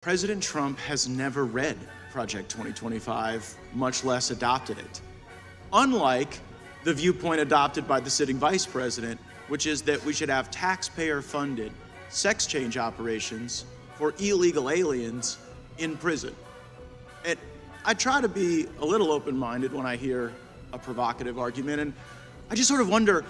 President Trump has never read Project 2025, much less adopted it. Unlike the viewpoint adopted by the sitting vice president, which is that we should have taxpayer-funded sex change operations for illegal aliens in prison. And I try to be a little open-minded when I hear a provocative argument, and I just sort of wonder,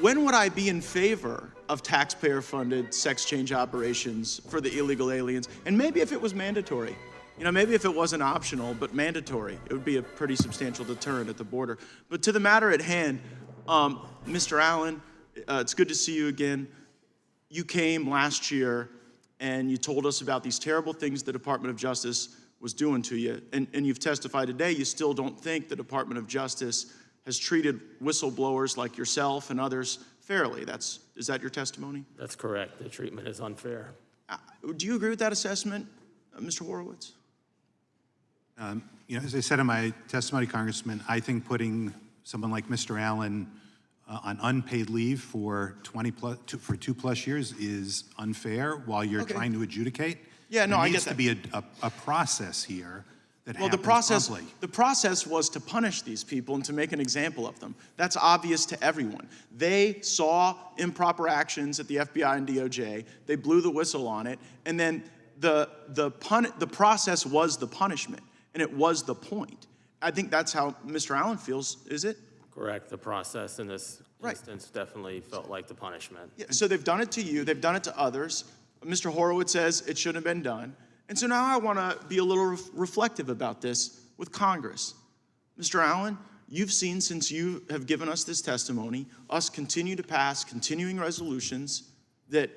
when would I be in favor of taxpayer-funded sex change operations for the illegal aliens? And maybe if it was mandatory. Maybe if it wasn't optional, but mandatory, it would be a pretty substantial deterrent at the border. But to the matter at hand, Mr. Allen, it's good to see you again. You came last year and you told us about these terrible things the Department of Justice was doing to you. And you've testified today, you still don't think the Department of Justice has treated whistleblowers like yourself and others fairly. Is that your testimony? That's correct. The treatment is unfair. Do you agree with that assessment, Mr. Horowitz? As I said in my testimony, Congressman, I think putting someone like Mr. Allen on unpaid leave for 2+ years is unfair while you're trying to adjudicate. Yeah, no, I get that. There needs to be a process here that happens promptly. The process was to punish these people and to make an example of them. That's obvious to everyone. They saw improper actions at the FBI and DOJ. They blew the whistle on it, and then the process was the punishment, and it was the point. I think that's how Mr. Allen feels, is it? Correct. The process in this instance definitely felt like the punishment. Yeah, so they've done it to you. They've done it to others. Mr. Horowitz says it shouldn't have been done. And so now I want to be a little reflective about this with Congress. Mr. Allen, you've seen, since you have given us this testimony, us continue to pass continuing resolutions that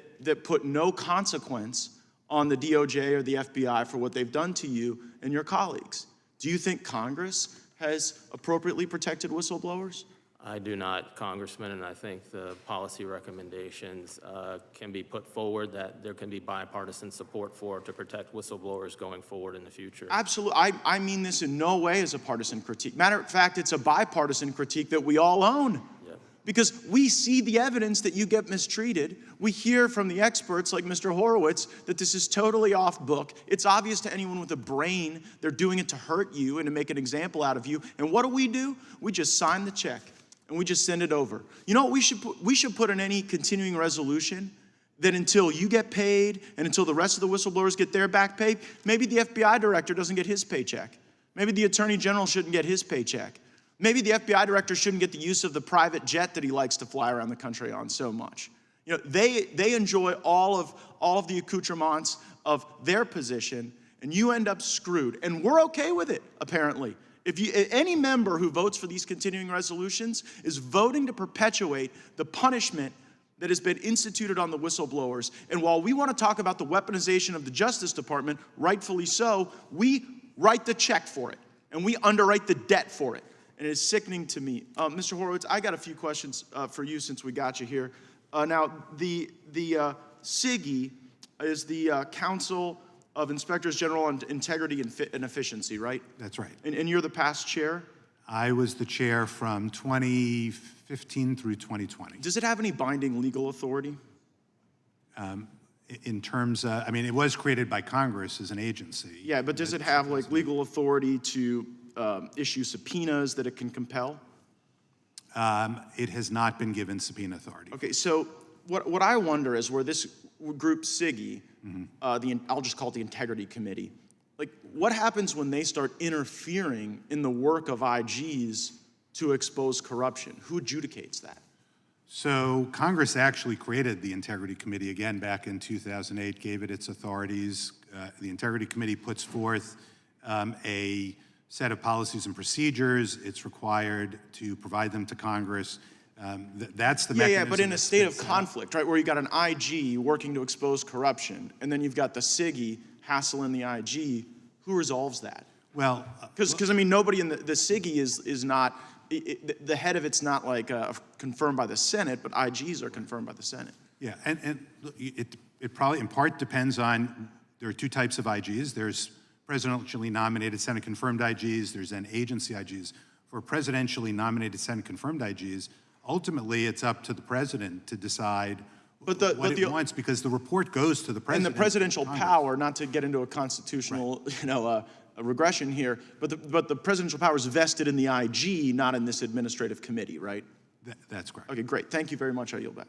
put no consequence on the DOJ or the FBI for what they've done to you and your colleagues. Do you think Congress has appropriately protected whistleblowers? I do not, Congressman, and I think the policy recommendations can be put forward that there can be bipartisan support for to protect whistleblowers going forward in the future. Absolutely. I mean this in no way as a partisan critique. Matter of fact, it's a bipartisan critique that we all own. Because we see the evidence that you get mistreated. We hear from the experts like Mr. Horowitz that this is totally off book. It's obvious to anyone with a brain they're doing it to hurt you and to make an example out of you. And what do? We just sign the check and we just send it over. You know what we should put in any continuing resolution? That until you get paid and until the rest of the whistleblowers get their back pay, maybe the FBI director doesn't get his paycheck. Maybe the Attorney General shouldn't get his paycheck. Maybe the FBI director shouldn't get the use of the private jet that he likes to fly around the country on so much. They enjoy all of the accoutrements of their position, and you end up screwed. And we're okay with it, apparently. Any member who votes for these continuing resolutions is voting to perpetuate the punishment that has been instituted on the whistleblowers. And while we want to talk about the weaponization of the Justice Department, rightfully so, we write the check for it, and we underwrite the debt for it. And it is sickening to me. Mr. Horowitz, I got a few questions for you since we got you here. Now, the CIGI is the Council of Inspectors General on Integrity and Efficiency, right? That's right. And you're the past chair? I was the chair from 2015 through 2020. Does it have any binding legal authority? In terms of, it was created by Congress as an agency. Yeah, but does it have legal authority to issue subpoenas that it can compel? It has not been given subpoena authority. Okay, so what I wonder is where this group CIGI, I'll just call it the Integrity Committee, what happens when they start interfering in the work of IGs to expose corruption? Who adjudicates that? So Congress actually created the Integrity Committee again back in 2008, gave it its authorities. The Integrity Committee puts forth a set of policies and procedures. It's required to provide them to Congress. That's the mechanism. Yeah, but in a state of conflict, right, where you got an IG working to expose corruption, and then you've got the CIGI hassling the IG, who resolves that? Well, because nobody in the CIGI is not, the head of it's not confirmed by the Senate, but IGs are confirmed by the Senate. Yeah, and it probably in part depends on, there are two types of IGs. There's presidentially nominated Senate-confirmed IGs, there's then agency IGs. For presidentially nominated Senate-confirmed IGs, ultimately it's up to the president to decide But the, what but it the, wants, because the report goes to the and president. the presidential Congress. power, not to get into a constitutional, a regression here, but the presidential power is vested in the IG, not in this administrative committee, right? That's correct. Okay, great. Thank you very much. I yield back.